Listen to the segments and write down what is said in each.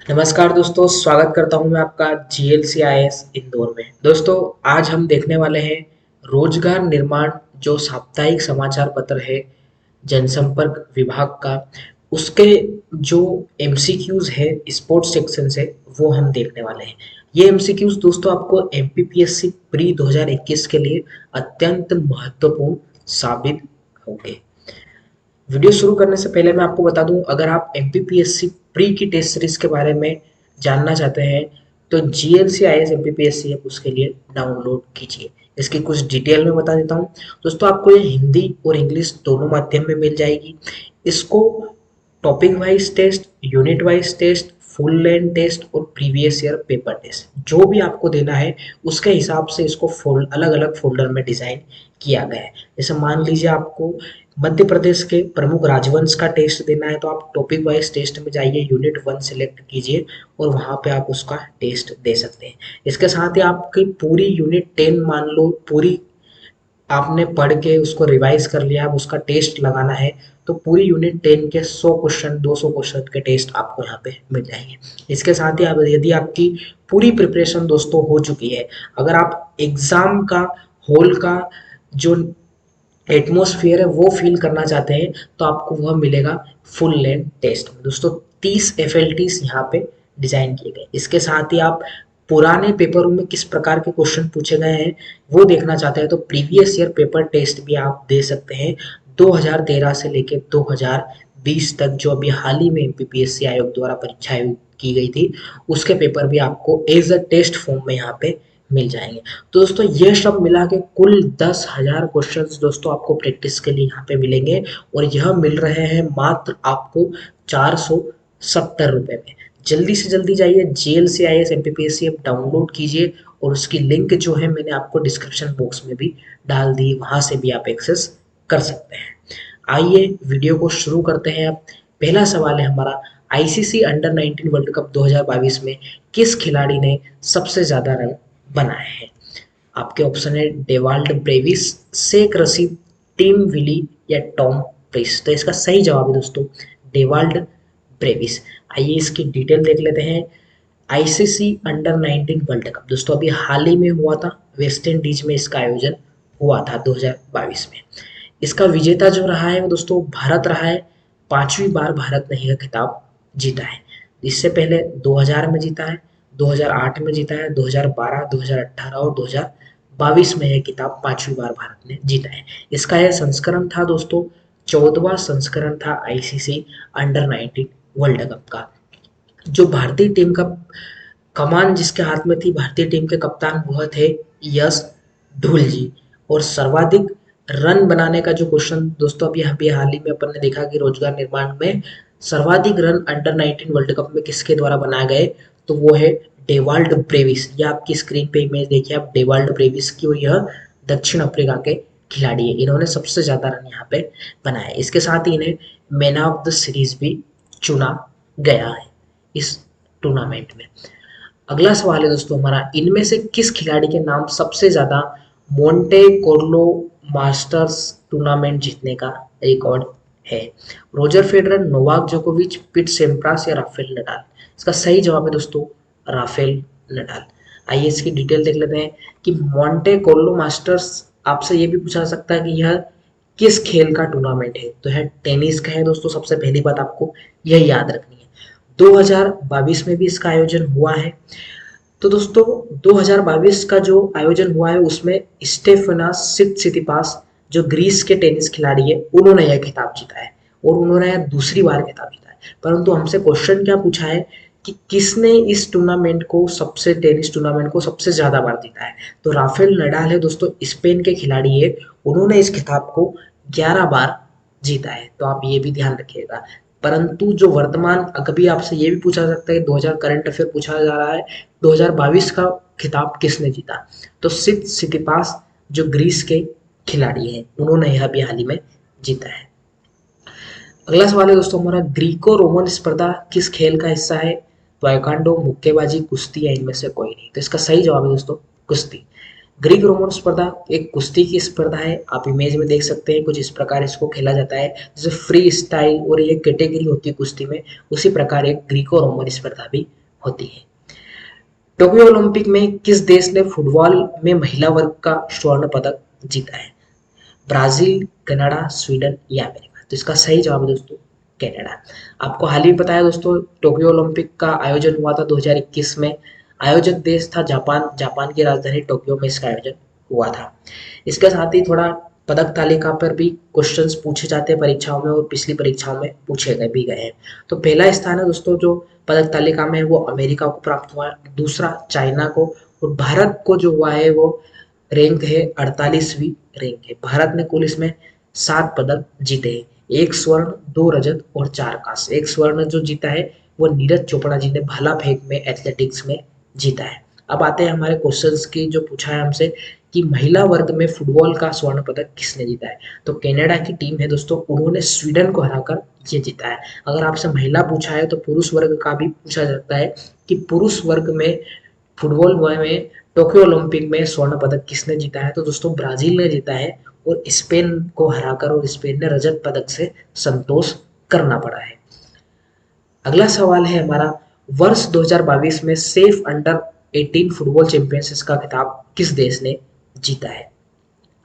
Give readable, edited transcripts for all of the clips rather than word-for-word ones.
नमस्कार दोस्तों, स्वागत करता हूं मैं आपका GLCIS इंदौर में। दोस्तों, आज हम देखने वाले हैं रोजगार निर्माण जो साप्ताहिक समाचार पत्र है जनसंपर्क विभाग का, उसके जो एमसीक्यूज है स्पोर्ट्स सेक्शन से वो हम देखने वाले हैं। ये एमसीक्यूज दोस्तों आपको एमपीपीएससी प्री 2021 के लिए अत्यंत महत्वपूर्ण साबित होंगे। वीडियो शुरू करने से पहले मैं आपको बता दूं, अगर आप एमपीपीएससी प्री की टेस्ट सीरीज के बारे में जानना चाहते हैं तो GLCIS एमपीपीएससी ऐप उसके लिए डाउनलोड कीजिए। इसकी कुछ डिटेल में बता देता हूं। दोस्तों, आपको ये हिंदी और इंग्लिश दोनों माध्यम में मिल जाएगी। इसको topic wise test, unit wise test, full length test और प्रीवियस ईयर पेपर टेस्ट जो भी आपको देना है उसके हिसाब से इसको अलग अलग फोल्डर में डिजाइन किया गया है। जैसे मान लीजिए आपको मध्य प्रदेश के प्रमुख राजवंश का टेस्ट देना है तो आप टॉपिक वाइज टेस्ट में जाइए, यूनिट 1 सिलेक्ट कीजिए और वहां पे आप उसका टेस्ट दे सकते हैं। इसके साथ ही आपकी पूरी यूनिट 10 मान लो पूरी आपने पढ़ के उसको रिवाइज कर लिया, अब उसका टेस्ट लगाना है तो पूरी यूनिट 10 के 100 क्वेश्चन 200 क्वेश्चन के टेस्ट आपको यहाँ पे मिल जाएंगे। इसके साथ ही आप यदि आपकी पूरी प्रिपरेशन दोस्तों हो चुकी है, अगर आप एग्जाम का हॉल का जो एटमॉस्फेयर है वो फील करना चाहते हैं तो आपको वह मिलेगा फुल लेंथ टेस्ट में। दोस्तों, 30 एफएलटीज यहाँ पे डिजाइन किए गए। इसके साथ ही आप पुराने पेपरों में किस प्रकार के क्वेश्चन पूछे गए हैं वो देखना चाहते हैं तो प्रीवियस ईयर पेपर टेस्ट भी आप दे सकते हैं। 2013 से लेकर 2020 तक जो अभी हाल ही में एमपीपीएससी आयोग द्वारा परीक्षा आयोजित की गई थी उसके पेपर भी आपको एज अ टेस्ट फॉर्म में यहाँ पे मिल जाएंगे। तो दोस्तों, ये सब मिला के कुल 10,000 क्वेश्चंस दोस्तों आपको प्रैक्टिस के लिए यहाँ पे मिलेंगे और यह मिल रहे हैं मात्र आपको 470 रुपये में। जल्दी से जल्दी जाइए, GLCIS एमपीपीएससी ऐप डाउनलोड कीजिए और उसकी लिंक जो है मैंने आपको डिस्क्रिप्शन बॉक्स में भी डाल दी, वहां से भी आप एक्सेस कर सकते हैं। आइए वीडियो को शुरू करते हैं। अब पहला सवाल है हमारा, आईसीसी अंडर 19 वर्ल्ड कप 2022 में किस खिलाड़ी ने सबसे ज्यादा रन बनाए हैं? आपके ऑप्शन है Dewald Brevis, Shaik Rasheed, Tim Willey या टॉम प्रिस। तो इसका सही जवाब है दोस्तों डेवाल्ड ब्रेविस। आइए इसकी डिटेल देख लेते हैं। आईसीसी अंडर 19 वर्ल्ड कप दोस्तों अभी हाल ही में हुआ था, वेस्ट इंडीज में इसका आयोजन हुआ था 2022 में। इसका विजेता जो रहा है वो दोस्तों भारत रहा है। 5वीं बार भारत ने यह खिताब जीता है। इससे पहले 2000 में जीता है, 2008 में जीता है, 2012, 2018 और 2022 में यह खिताब 5वीं बार भारत ने जीता है। इसका यह संस्करण था दोस्तों 14वां संस्करण था आईसीसी अंडर 19 वर्ल्ड कप का। जो भारतीय टीम का कमान जिसके हाथ में थी, भारतीय टीम के कप्तान वह थे यश ढूल जी। और सर्वाधिक रन बनाने का जो क्वेश्चन दोस्तों अभी हाल ही में अपन ने देखा कि रोजगार निर्माण में सर्वाधिक रन अंडर 19 वर्ल्ड कप में किसके द्वारा बनाए गए तो वो है डेवाल्ड ब्रेविस। या आपकी स्क्रीन पे इमेज देखिए आप डेवाल्ड ब्रेविस की, और यह दक्षिण अफ्रीका के खिलाड़ी है। इन्होंने सबसे ज्यादा रन यहाँ पे बनाए। इसके साथ ही इन्हें मैन ऑफ द सीरीज भी चुना गया है इस टूर्नामेंट में। अगला सवाल है दोस्तों हमारा, इनमें से किस खिलाड़ी के नाम सबसे ज्यादा मोंटे कार्लो मास्टर्स टूर्नामेंट जीतने का रिकॉर्ड है? रोजर फेडरर, नोवाक जोकोविच, पिट सेम्प्रास या राफेल नडाल? इसका सही जवाब है दोस्तों राफेल नडाल। आइए इसकी डिटेल देख लेते हैं कि मोंटे कार्लो मास्टर्स आपसे ये भी पूछा जा सकता है कि यह किस खेल का टूर्नामेंट है, तो है टेनिस का है दोस्तों। सबसे पहली बात आपको यह याद रखनी है। 2022 में भी इसका आयोजन हुआ है। तो दोस्तों 2022 का जो आयोजन हुआ है उसमें स्टेफानोस सिटसिपास जो ग्रीस के टेनिस खिलाड़ी है उन्होंने यह खिताब जीता है और उन्होंने यह दूसरी बार खिताब जीता है। परंतु हमसे क्वेश्चन क्या पूछा है कि किसने इस टूर्नामेंट को सबसे टेनिस टूर्नामेंट को सबसे ज्यादा बार जीता है? तो राफेल नडाल है दोस्तों, स्पेन के खिलाड़ी है, उन्होंने इस खिताब को 11 बार जीता है। तो आप ये भी ध्यान रखिएगा। परंतु जो वर्तमान कभी आपसे ये भी पूछा जा सकता है, 2000 करंट अफेयर पूछा जा रहा है 2022 का खिताब किसने जीता? तो सिटसिपास जो ग्रीस के खिलाड़ी हैं उन्होंने यह भी हाल ही में जीता है। अगला सवाल है दोस्तों हमारा, ग्रीको रोमन स्पर्धा किस खेल का हिस्सा है? ताइक्वांडो, मुक्केबाजी, कुश्ती या इनमें से कोई नहीं? तो इसका सही जवाब है दोस्तों कुश्ती। ग्रीक रोमन स्पर्धा एक कुश्ती की स्पर्धा है, आप इमेज में देख सकते हैं कुछ इस प्रकार इसको खेला जाता है, जैसे फ्री स्टाइल और ये कैटेगरी होती है कुश्ती में, उसी प्रकार एक ग्रीको रोमन स्पर्धा भी होती है। टोक्यो ओलंपिक में किस देश ने फुटबॉल में महिला वर्ग का स्वर्ण पदक जीता है? ब्राजील, कनाडा, स्वीडन या अमेरिका? तो इसका सही जवाब है दोस्तों कनाडा। आपको हाल ही पता है दोस्तों टोक्यो ओलंपिक का आयोजन हुआ था 2021 में, आयोजक देश था जापान, जापान की राजधानी टोक्यो में इसका आयोजन हुआ था। इसके साथ ही थोड़ा पदक तालिका पर भी क्वेश्चंस पूछे जाते हैं परीक्षाओं में, और पिछली परीक्षाओं में पूछे गए भी गए हैं। तो पहला स्थान है दोस्तों जो पदक तालिका में वो अमेरिका को प्राप्त हुआ है, दूसरा चाइना को, और भारत को जो हुआ है वो रैंक है 48वीं रैंक है। भारत ने कुल इसमें 7 पदक जीते हैं, 1 स्वर्ण, 2 रजत और 4 कांस्य। 1 स्वर्ण जो जीता है वो नीरज चोपड़ा जी ने भाला फेंक में एथलेटिक्स में जीता है। अब आते हैं हमारे क्वेश्चंस की जो पूछा है हमसे कि महिला वर्ग में फुटबॉल का स्वर्ण पदक किसने जीता है? तो कनाडा की टीम है दोस्तों, उन्होंने स्वीडन को हराकर ये जीता है। अगर आपसे महिला पूछा है तो पुरुष वर्ग का भी पूछा जाता है कि पुरुष वर्ग में फुटबॉल में टोक्यो ओलंपिक में स्वर्ण पदक किसने जीता है? तो दोस्तों ब्राजील ने जीता है, और स्पेन को हराकर, और स्पेन ने रजत पदक से संतोष करना पड़ा है। अगला सवाल है हमारा, वर्ष 2022 में सेफ अंडर 18 फुटबॉल चैंपियनशिप का खिताब किस देश ने जीता है?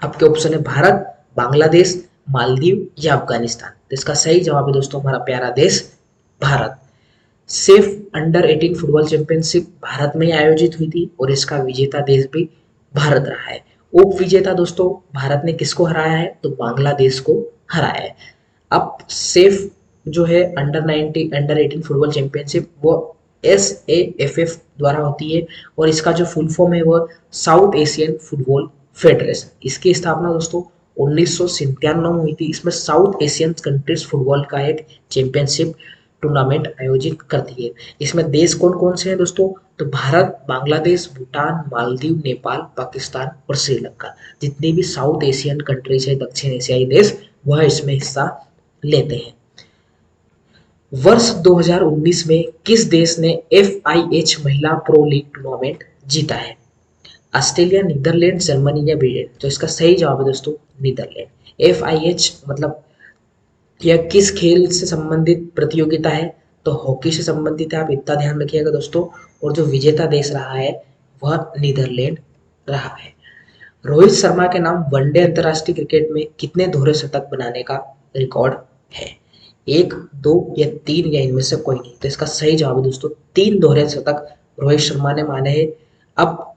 आपके ऑप्शन है भारत, बांग्लादेश, मालदीव या अफगानिस्तान। तो इसका सही जवाब है दोस्तों हमारा प्यारा देश Bharat. Safe under 18 football championship Bharat में आयोजित हुई थी, और इसका विजेता देश भी भारत रहा है। उप विजेता दोस्तों भारत ने किसको हराया है? तो बांग्लादेश को हराया है। अब सेफ जो है अंडर 18 फुटबॉल चैंपियनशिप वो SAFF द्वारा होती है, और इसका जो फुल फॉर्म है वो साउथ एशियन फुटबॉल फेडरेशन। इसकी स्थापना दोस्तों 1997 में हुई थी। इसमें साउथ एशियन कंट्रीज फुटबॉल का एक चैंपियनशिप टूर्नामेंट आयोजित करती है। इसमें देश कौन कौन से हैं दोस्तों? तो भारत, बांग्लादेश, भूटान, मालदीव, नेपाल, पाकिस्तान और श्रीलंका। जितनी भी साउथ एशियन कंट्रीज है, दक्षिण एशियाई देश, वह इसमें हिस्सा लेते हैं। वर्ष 2019 में किस देश ने FIH महिला प्रो लीग टूर्नामेंट जीता है? ऑस्ट्रेलिया, नीदरलैंड, जर्मनी या ब्रिटेन? तो इसका सही जवाब है दोस्तों नीदरलैंड। FIH मतलब यह किस खेल से संबंधित प्रतियोगिता है? तो हॉकी से संबंधित है, आप इतना ध्यान रखिएगा दोस्तों। और जो विजेता देश रहा है वह नीदरलैंड रहा है। रोहित शर्मा के नाम वनडे अंतर्राष्ट्रीय क्रिकेट में कितने दोहरे शतक बनाने का रिकॉर्ड है? 1, 2 या 3 या इनमें से कोई नहीं? तो इसका सही जवाब है दोस्तों 3 दोहरे शतक रोहित शर्मा ने माने हैं। अब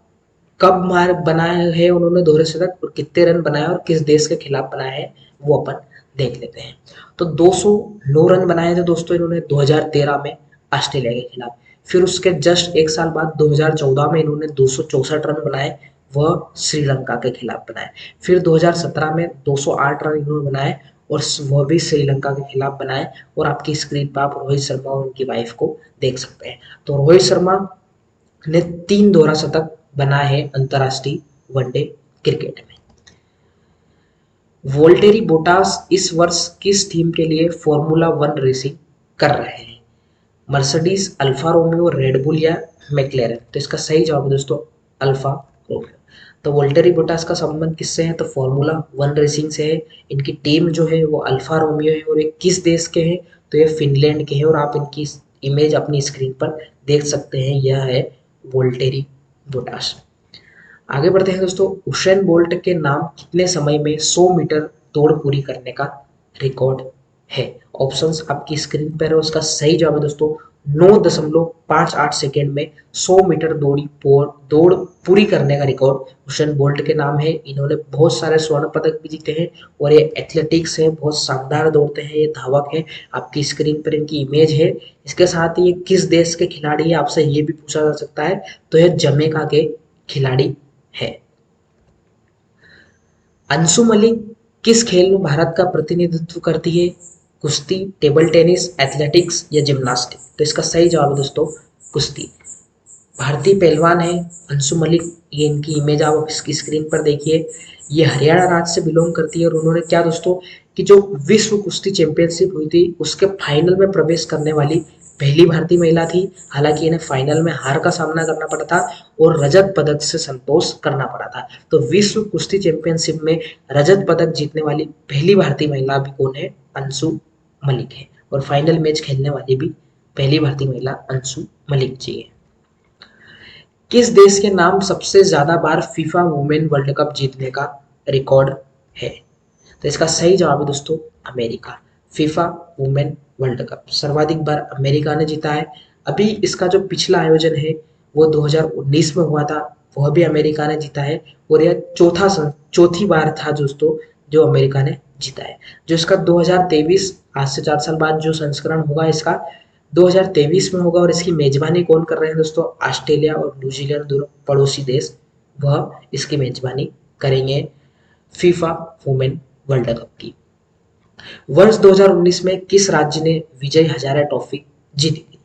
कब मार बनाए हैं उन्होंने दोहरे शतक, और कितने रन बनाए और किस देश के खिलाफ बनाए हैं वो अपन देख लेते हैं। तो 209 रन बनाए थे दोस्तों इन्होंने 2013 में ऑस्ट्रेलिया के खिलाफ। फिर उसके जस्ट एक साल बाद 2014 में इन्होंने 264 रन बनाए, वह श्रीलंका के खिलाफ बनाए। फिर 2017 में 208 रन इन्होंने बनाए, और वह भी श्रीलंका के खिलाफ बनाए। और आपकी स्क्रीन पर आप रोहित शर्मा और उनकी वाइफ को देख सकते हैं। तो रोहित शर्मा ने 3 दोहरा शतक बनाए हैं अंतर्राष्ट्रीय वनडे क्रिकेट में। वोल्टेरी बोटास इस वर्ष किस टीम के लिए फॉर्मूला 1 रेसिंग कर रहे हैं? मर्सिडीज, अल्फा रोमियो, रेडबुल या मैक्लेरन? तो इसका सही जवाब है दोस्तों अल्फा रोमियो। तो वोल्टेरी बोटास का संबंध किससे है? तो फॉर्मूला 1 रेसिंग से है। इनकी टीम जो है वो अल्फा रोमियो है, और ये किस देश के हैं? तो ये फिनलैंड के हैं, और आप इनकी इमेज अपनी स्क्रीन पर देख सकते हैं। यह है वोल्टेरी बोटास। आगे बढ़ते हैं दोस्तों, उसेन बोल्ट के नाम कितने समय में 100 मीटर दौड़ पूरी करने का रिकॉर्ड है? ऑप्शंस आपकी स्क्रीन पर है। उसका सही जवाब है दोस्तों 9.58 सेकेंड में 100 मीटर दौड़ पूरी करने का रिकॉर्ड उसेन बोल्ट के नाम है। इन्होंने बहुत सारे स्वर्ण पदक भी जीते हैं, और ये एथलेटिक्स है, बहुत शानदार दौड़ते हैं, ये धावक है। आपकी स्क्रीन पर इनकी इमेज है। इसके साथ ही ये किस देश के खिलाड़ी है आपसे ये भी पूछा जा सकता है, तो ये जमैका के खिलाड़ी है। अंशु मलिक किस खेल में भारत का प्रतिनिधित्व करती है? कुश्ती, टेबल टेनिस, एथलेटिक्स या जिम्नास्टिक? तो इसका सही जवाब है दोस्तों कुश्ती। भारतीय पहलवान है अंशु मलिक, ये इनकी इमेज आप इसकी स्क्रीन पर देखिए। ये हरियाणा राज्य से बिलोंग करती है, और उन्होंने क्या दोस्तों कि जो विश्व कुश्ती चैंपियनशिप हुई थी उसके फाइनल में प्रवेश करने वाली पहली भारतीय महिला थी, हालांकि इन्हें फाइनल में हार का सामना करना पड़ा था और रजत पदक से संतोष करना पड़ा था। तो विश्व कुश्ती चैंपियनशिप में रजत पदक जीतने वाली पहली भारतीय महिला भी कौन है? अंशु मलिक है। और फाइनल मैच खेलने वाली भी पहली भारतीय महिला अंशु मलिक जी है। किस देश के नाम सबसे ज्यादा बार फीफा वुमेन वर्ल्ड कप जीतने का रिकॉर्ड है? तो इसका सही जवाब है दोस्तों America. FIFA women world cup सर्वाधिक बार अमेरिका ने जीता है। अभी इसका जो पिछला आयोजन है वो 2019 में हुआ था, वह भी अमेरिका ने जीता है। और यह चौथी बार था दोस्तों जो अमेरिका ने जीता है। जो इसका 2023 आज से 4 साल बाद जो संस्करण होगा इसका 2023 में होगा। और इसकी मेजबानी कौन कर रहे हैं दोस्तों? ऑस्ट्रेलिया और न्यूजीलैंड दोनों पड़ोसी देश वह इसकी मेजबानी करेंगे फीफा वुमेन वर्ल्ड कप की। वर्ष 2019 में किस राज्य ने विजय हजारे ट्रॉफी जीती थी?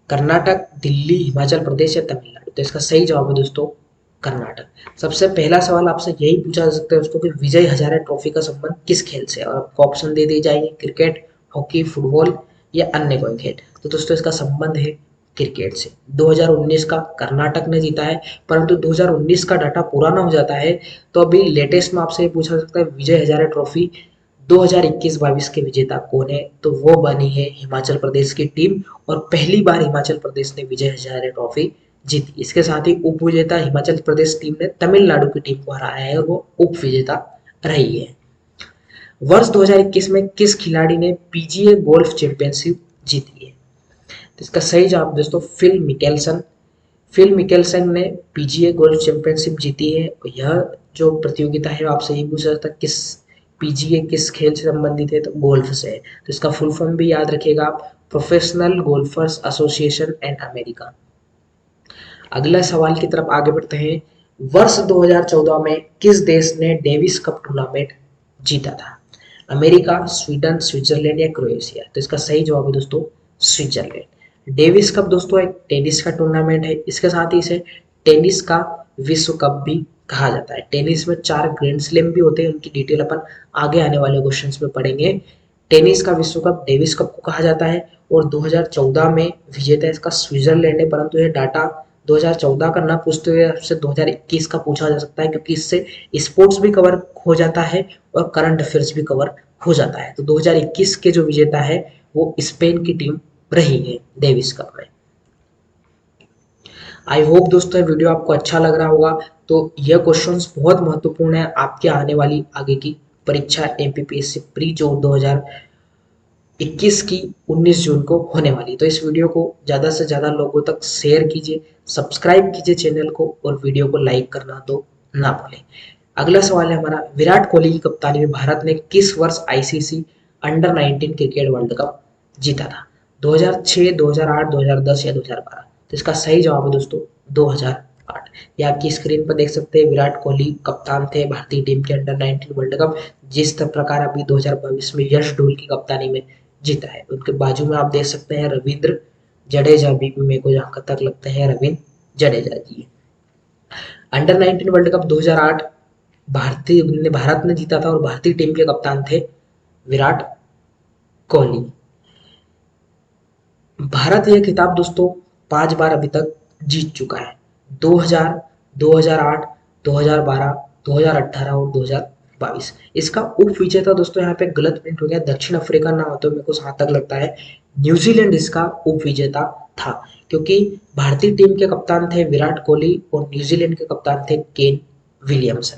कर्नाटक, दिल्ली, हिमाचल प्रदेश या तमिलनाडु? तो इसका सही जवाब है दोस्तों कर्नाटक। सबसे पहला सवाल आपसे यही पूछा जा सकता है दोस्तों कि विजय हजारे ट्रॉफी का संबंध किस खेल से है? और आपको ऑप्शन दे दिए जाएंगे क्रिकेट, हॉकी, फुटबॉल या अन्य कोई खेल। तो दोस्तों इसका संबंध है क्रिकेट से। 2019 का कर्नाटक ने जीता है, परंतु 2019 का डाटा पूरा ना हो जाता है तो अभी लेटेस्ट में आपसे ये पूछा जा सकता है विजय हजारे ट्रॉफी 2021-22 के विजेता कौन है? तो वो बनी है हिमाचल प्रदेश की टीम। और पहली बार हिमाचल प्रदेश ने विजय हजारे ट्रॉफी जीती। इसके साथ ही उप विजेता हिमाचल प्रदेश टीम ने तमिलनाडु की टीम को हराया है और वो उप विजेता रही है। वर्ष 2021 में किस खिलाड़ी ने पीजीए गोल्फ चैंपियनशिप जीती है? तो इसका सही जवाब दोस्तों फिल मिकेल्सन। फिल मिकेल्सन ने पीजीए गोल्फ चैंपियनशिप जीती है। यह जो प्रतियोगिता है आपसे यही पूछा जाता है किस पीजीए किस खेल से संबंधित है? तो गोल्फ से है। तो इसका फुल फॉर्म भी याद रखिएगा आप, professional golfer's association and America. अगला सवाल की तरफ आगे बढ़ते हैं। वर्ष 2014 में किस देश ने डेविस कप टूर्नामेंट जीता था? अमेरिका, स्वीडन, स्विट्जरलैंड या क्रोएशिया? तो इसका सही जवाब है दोस्तों स्विट्जरलैंड। डेविस कप दोस्तों एक टेनिस का टूर्नामेंट है। इसके साथ ही इसे टेनिस का विश्व कप भी कहा जाता है। टेनिस में 4 ग्रैंड स्लैम भी होते हैं, उनकी डिटेल अपन आगे आने वाले क्वेश्चंस में पढ़ेंगे। टेनिस का विश्व कप डेविस कप को कहा जाता है। और 2014 में विजेता इसका स्विट्जरलैंड है, परंतु यह डाटा 2014 का ना पूछते हुए आपसे 2021 का पूछा जा सकता है, क्योंकि इससे स्पोर्ट्स भी कवर हो जाता है और करंट अफेयर्स भी कवर हो जाता है। तो 2021 के जो विजेता है वो स्पेन की टीम रही है डेविस कप में। आई होप दोस्तों ये वीडियो आपको अच्छा लग रहा होगा। तो यह क्वेश्चंस बहुत महत्वपूर्ण है आपके आने वाली आगे की परीक्षा एमपीपीएससी प्री जो 2021 की 19 जून को होने वाली। तो इस वीडियो को ज़्यादा से ज़्यादा लोगों तक शेयर कीजिए, सब्सक्राइब कीजिए चैनल को और वीडियो को लाइक करना तो ना भूलें। अगला सवाल है हमारा, विराट कोहली की कप्तानी में भारत ने किस वर्ष ICC under 19 cricket world cup जीता था? 2006, 2008, 2010 या 2012? तो इसका सही जवाब है दोस्तों 2008। ये आपकी स्क्रीन पर देख सकते हैं, विराट कोहली कप्तान थे भारतीय टीम के अंडर 19 वर्ल्ड कप, जिस प्रकार अभी 2022 में यश ढोल की कप्तानी में जीता है। उनके बाजू में आप देख सकते हैं रविंद्र जडेजा भी, मेरे को जहां तक लगता है रविंद्र जडेजा जी। अंडर 19 वर्ल्ड कप 2008 भारत ने जीता था और भारतीय टीम के कप्तान थे विराट कोहली। भारत यह खिताब दोस्तों 5 बार अभी तक जीत चुका है, 2000, 2008, 2012, 2018 और 2022। इसका उप विजेता दोस्तों यहाँ पे गलत प्रिंट हो गया, दक्षिण अफ्रीका ना होते मेरे को जहां तक लगता है न्यूजीलैंड इसका उप विजेता था, क्योंकि भारतीय टीम के कप्तान थे विराट कोहली और न्यूजीलैंड के कप्तान थे केन विलियमसन।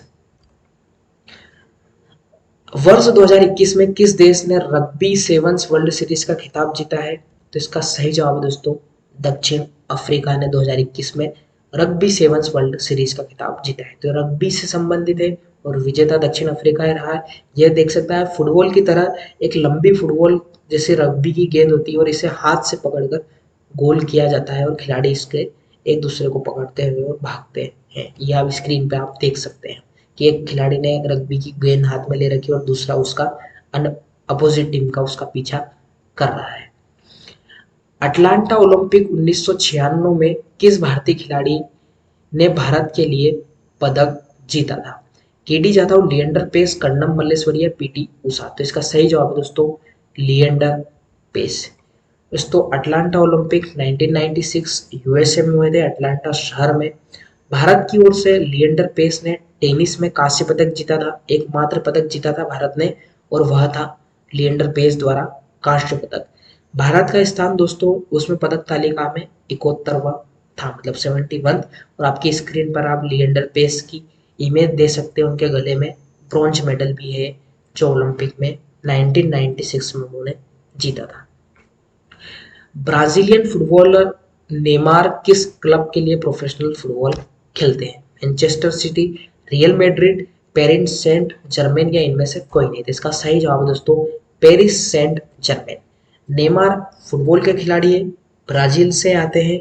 वर्ष 2021 में किस देश ने रग्बी सेवन्स वर्ल्ड सीरीज का खिताब जीता है? तो इसका सही जवाब है दोस्तों दक्षिण अफ्रीका ने 2021 में रग्बी सेवन्स वर्ल्ड सीरीज का खिताब जीता है। तो रग्बी से संबंधित है और विजेता दक्षिण अफ्रीका ही रहा है। यह देख सकता है फुटबॉल की तरह एक लंबी फुटबॉल जैसे रग्बी की गेंद होती है और इसे हाथ से पकड़कर गोल किया जाता है और खिलाड़ी इसके एक दूसरे को पकड़ते हुए और भागते हैं। यह आप स्क्रीन पे आप देख सकते हैं कि एक खिलाड़ी ने एक रग्बी की गेंद हाथ में ले रखी और दूसरा उसका अपोजिट टीम का उसका पीछा कर रहा है। अटलांटा ओलंपिक 1996 में किस भारतीय खिलाड़ी ने भारत के लिए पदक जीता था? केडी जाधव, लिएंडर पेस, कर्णम मल्लेश्वरी या पीटी उषा? तो इसका सही जवाब है दोस्तों लिएंडर पेस। दोस्तों अटलांटा ओलंपिक 1996 यूएसए में हुए थे, अटलांटा शहर में। भारत की ओर से लिएंडर पेस ने टेनिस में कांस्य पदक जीता था, एकमात्र पदक जीता था भारत ने, और वह था लिएंडर पेस द्वारा कांस्य पदक। भारत का स्थान दोस्तों उसमें पदक तालिका में 71वां था, मतलब 71। और आपकी स्क्रीन पर आप लिएंडर पेस की इमेज दे सकते हैं, उनके गले में ब्रॉन्ज मेडल भी है जो ओलंपिक में 1996 में उन्होंने जीता था। ब्राजीलियन फुटबॉलर नेमार किस क्लब के लिए प्रोफेशनल फुटबॉल खेलते हैं? Manchester City, Real Madrid, Paris Saint Germain या इनमें से कोई नहीं? तो इसका सही जवाब है दोस्तों Paris Saint Germain. Neymar football के खिलाड़ी है, ब्राजील से आते हैं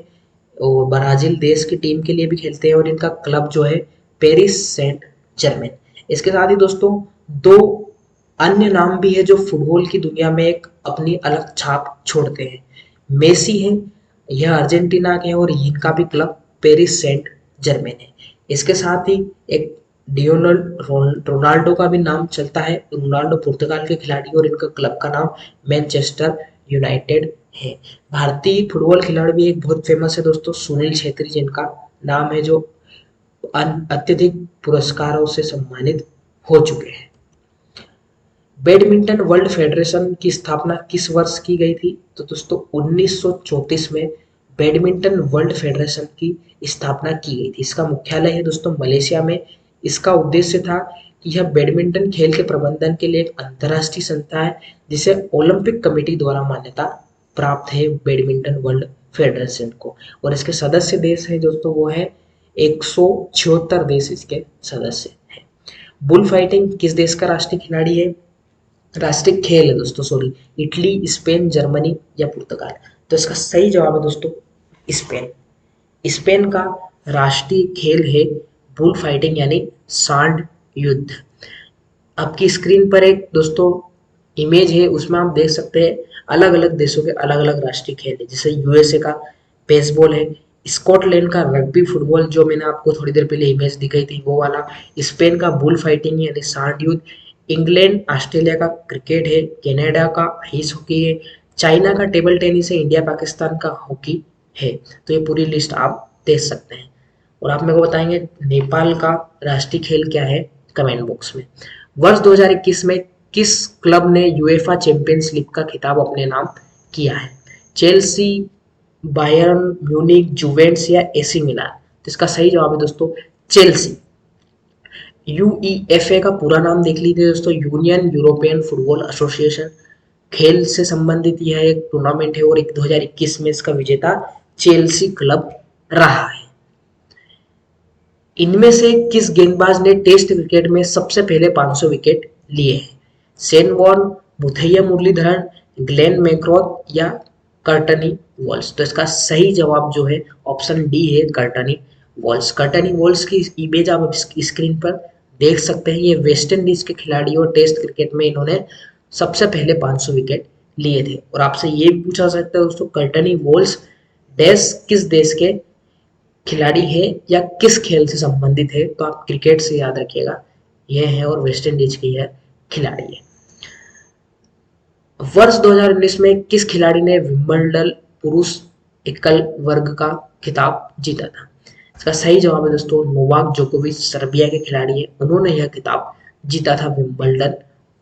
और ब्राजील देश की टीम के लिए भी खेलते हैं, और इनका क्लब जो है पेरिस सेंट जर्मेन। इसके साथ ही दोस्तों दो अन्य नाम भी है जो फुटबॉल की दुनिया में एक अपनी अलग छाप छोड़ते हैं। मेसी हैं, यह अर्जेंटीना के हैं और इनका भी क्लब पेरिस सेंट जर्मेन है। इसके साथ ही एक रोनाल्डो का भी नाम चलता है। रोनाल्डो पुर्तगाल के खिलाड़ी और इनका क्लब का नाम मैनचेस्टर यूनाइटेड है। भारतीय फुटबॉल खिलाड़ी भी एक बहुत फेमस है दोस्तों, सुनील छेत्री, जिनका नाम है, जो अत्यधिक पुरस्कारों से सम्मानित हो चुके हैं। बैडमिंटन वर्ल्ड फेडरेशन की स्थापना किस वर्ष की गई थी? तो दोस्तों 1934 में बैडमिंटन वर्ल्ड फेडरेशन की स्थापना की गई थी। इसका मुख्यालय है दोस्तों मलेशिया में। इसका उद्देश्य था कि यह बैडमिंटन खेल के प्रबंधन के लिए एक अंतर्राष्ट्रीय संस्था है जिसे ओलंपिक कमेटी द्वारा मान्यता प्राप्त है बैडमिंटन वर्ल्ड फेडरेशन को। और इसके सदस्य देश है दोस्तों वो है 176 देश इसके सदस्य हैं। बुल फाइटिंग किस देश का राष्ट्रीय खिलाड़ी है? राष्ट्रीय खेल है दोस्तों, सॉरी, इटली, स्पेन, जर्मनी या पुर्तगाल? तो इसका सही जवाब है दोस्तों स्पेन। स्पेन का राष्ट्रीय खेल है बुल फाइटिंग यानी सांड युद्ध। आपकी स्क्रीन पर एक दोस्तों इमेज है, उसमें आप देख सकते हैं अलग अलग देशों के अलग अलग राष्ट्रीय खेल है। जैसे यूएसए का बेसबॉल है, स्कॉटलैंड का रग्बी फुटबॉल जो मैंने आपको थोड़ी देर पहले इमेज दिखाई थी वो वाला, स्पेन का बुल फाइटिंग यानी सांड युद्ध, इंग्लैंड ऑस्ट्रेलिया का क्रिकेट है, कनाडा का आइस हॉकी है, चाइना का टेबल टेनिस है, इंडिया पाकिस्तान का हॉकी है। तो ये पूरी लिस्ट आप देख सकते हैं। और आप मेरे को बताएंगे नेपाल का राष्ट्रीय खेल क्या है कमेंट बॉक्स में। वर्ष 2021 में किस क्लब ने यूएफा चैंपियंस लीग का खिताब अपने नाम किया है? चेल्सी, बायर्न म्यूनिक, जुवेंट्स या एसी मिलान? तो इसका सही जवाब है दोस्तों चेल्सी। यूईएफए का पूरा नाम देख लीजिए दोस्तों, यूनियन यूरोपियन फुटबॉल एसोसिएशन। खेल से संबंधित यह एक टूर्नामेंट है और 2021 में इसका विजेता चेल्सी क्लब रहा है। इनमें से किस गेंदबाज ने टेस्ट क्रिकेट में सबसे पहले 500 विकेट लिए हैं? Shane Warne, Muttiah Muralitharan, Glenn McGrath या कर्टनी वॉल्स? तो इसका सही जवाब जो है ऑप्शन डी है कर्टनी वॉल्स। कर्टनी वॉल्स की इमेज आप स्क्रीन पर देख सकते हैं। ये वेस्ट इंडीज के खिलाड़ी और टेस्ट क्रिकेट में इन्होंने सबसे पहले 500 विकेट लिए थे। और आपसे ये भी पूछा सकता है दोस्तों कर्टनी वॉल्स डैश किस देश के खिलाड़ी है या किस खेल से संबंधित है? तो आप क्रिकेट से याद रखिएगा यह है, और वेस्ट इंडीज की यह खिलाड़ी है। वर्ष 2019 में किस खिलाड़ी ने विंबलडन पुरुष एकल वर्ग का खिताब जीता था? इसका सही जवाब है दोस्तों नोवाक जोकोविच, सर्बिया के खिलाड़ी है, उन्होंने यह खिताब जीता था विंबलडन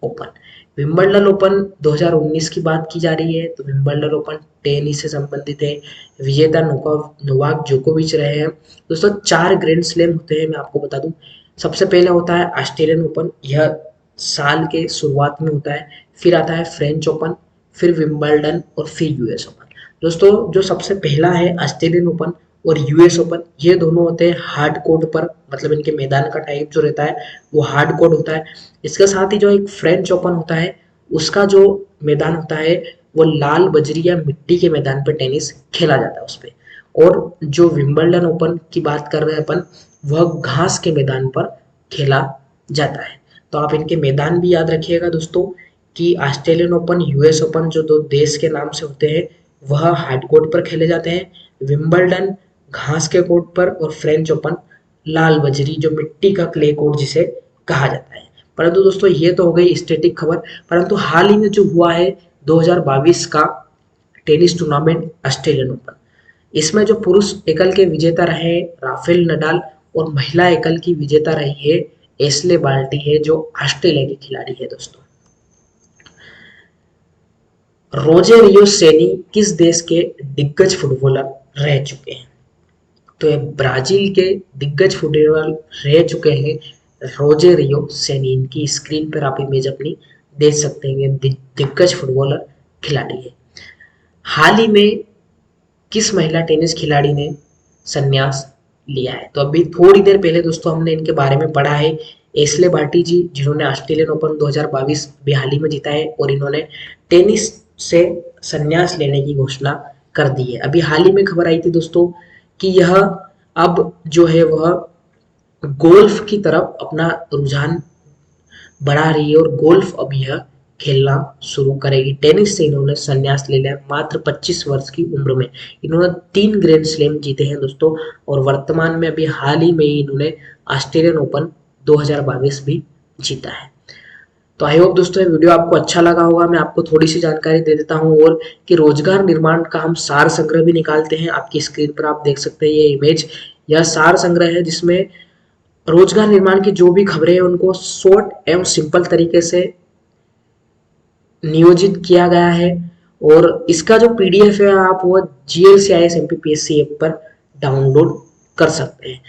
ओपन। विंबलडन ओपन 2019 की बात की जा रही है, तो विंबलडन ओपन टेनिस से संबंधित है। विजेता नोवाक जोकोविच रहे हैं दोस्तों। 4 ग्रैंड स्लैम होते हैं, मैं आपको बता दूं। सबसे पहले होता है ऑस्ट्रेलियन ओपन, यह साल के शुरुआत में होता है। फिर आता है फ्रेंच ओपन, फिर विंबलडन और फिर यूएस ओपन। दोस्तों जो सबसे पहला है ऑस्ट्रेलियन ओपन और यूएस ओपन, ये दोनों होते हैं हार्ड कोर्ट पर, मतलब इनके मैदान का टाइप जो रहता है वो हार्ड कोर्ट होता है। इसके साथ ही जो एक फ्रेंच ओपन होता है उसका जो मैदान होता है वो लाल बजरी या मिट्टी के मैदान पर टेनिस खेला जाता है उस पर। और जो विंबलडन ओपन की बात कर रहे हैं अपन, वह घास के मैदान पर खेला जाता है। तो आप इनके मैदान भी याद रखिएगा दोस्तों कि ऑस्ट्रेलियन ओपन, यूएस ओपन जो दो देश के नाम से होते हैं वह हार्ड कोर्ट पर खेले जाते हैं। विंबलडन घास के कोर्ट पर और फ्रेंच ओपन लाल बजरी जो मिट्टी का क्ले कोर्ट जिसे कहा जाता है। परंतु दोस्तों ये तो हो गई स्टैटिक खबर, परंतु हाल ही में जो हुआ है 2022 का टेनिस टूर्नामेंट ऑस्ट्रेलियन ओपन। इसमें जो पुरुष एकल के विजेता रहे राफेल नडाल और महिला एकल की विजेता रही है एस्ले बाल्टी है जो ऑस्ट्रेलिया की खिलाड़ी है दोस्तों। रोजेरियो सेनी किस देश के दिग्गज फुटबॉलर रह चुके हैं? तो ये ब्राजील के दिग्गज फुटबॉलर रह चुके हैं रोजेरियो सेनी। इनकी स्क्रीन पर आप इमेज अपनी देख सकते हैं। दिग्गज फुटबॉलर खिलाड़ी है। हाल ही में किस महिला टेनिस खिलाड़ी ने संन्यास लिया है? तो अभी थोड़ी देर पहले दोस्तों हमने इनके बारे में पढ़ा है। एस्ले बार्टी जी, जिन्होंने ऑस्ट्रेलियन ओपन 2022 भी हाल ही में जीता है और इन्होंने टेनिस से संन्यास लेने की घोषणा कर दी है। अभी हाल ही में खबर आई थी दोस्तों कि यह अब जो है वह गोल्फ की तरफ अपना रुझान बढ़ा रही है और गोल्फ अब यह खेलना शुरू करेगी। टेनिस से इन्होंने संन्यास ले लिया मात्र 25 वर्ष की उम्र में। इन्होंने 3 ग्रैंड स्लैम जीते हैं दोस्तों और वर्तमान में अभी हाल ही में ही इन्होंने ऑस्ट्रेलियन ओपन 2022 भी जीता है। तो आई होप दोस्तों ये वीडियो आपको अच्छा लगा होगा। मैं आपको थोड़ी सी जानकारी दे देता हूँ और कि रोजगार निर्माण का हम सार संग्रह भी निकालते हैं। आपकी स्क्रीन पर आप देख सकते हैं ये इमेज, यह सार संग्रह है जिसमें रोजगार निर्माण की जो भी खबरें हैं उनको शॉर्ट एवं सिंपल तरीके से नियोजित किया गया है और इसका जो पीडीएफ है आप वो GLCIS MPPSC ऐप पर डाउनलोड कर सकते हैं।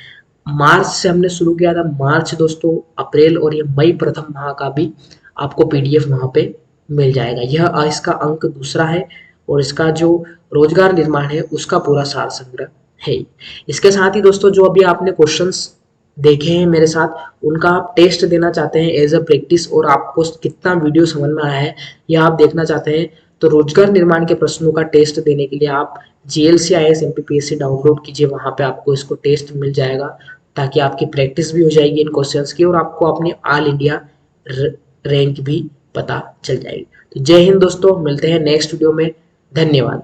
मार्च से हमने शुरू किया था, मार्च दोस्तों, अप्रैल और ये मई प्रथम माह का भी आपको पीडीएफ वहां पे मिल जाएगा। यह इसका अंक दूसरा है और इसका जो रोजगार निर्माण है उसका पूरा सार संग्रह है। इसके साथ ही दोस्तों जो अभी आपने क्वेश्चंस देखे हैं मेरे साथ उनका आप टेस्ट देना चाहते हैं एज अ प्रैक्टिस और आपको कितना वीडियो समझ में आया है यह आप देखना चाहते हैं तो रोजगार निर्माण के प्रश्नों का टेस्ट देने के लिए आप GLCIS MPPSC डाउनलोड कीजिए। वहां पे आपको इसको टेस्ट मिल जाएगा ताकि आपकी प्रैक्टिस भी हो जाएगी इन क्वेश्चंस की और आपको अपनी ऑल इंडिया रैंक भी पता चल जाएगी। तो जय हिंद दोस्तों, मिलते हैं नेक्स्ट वीडियो में। धन्यवाद।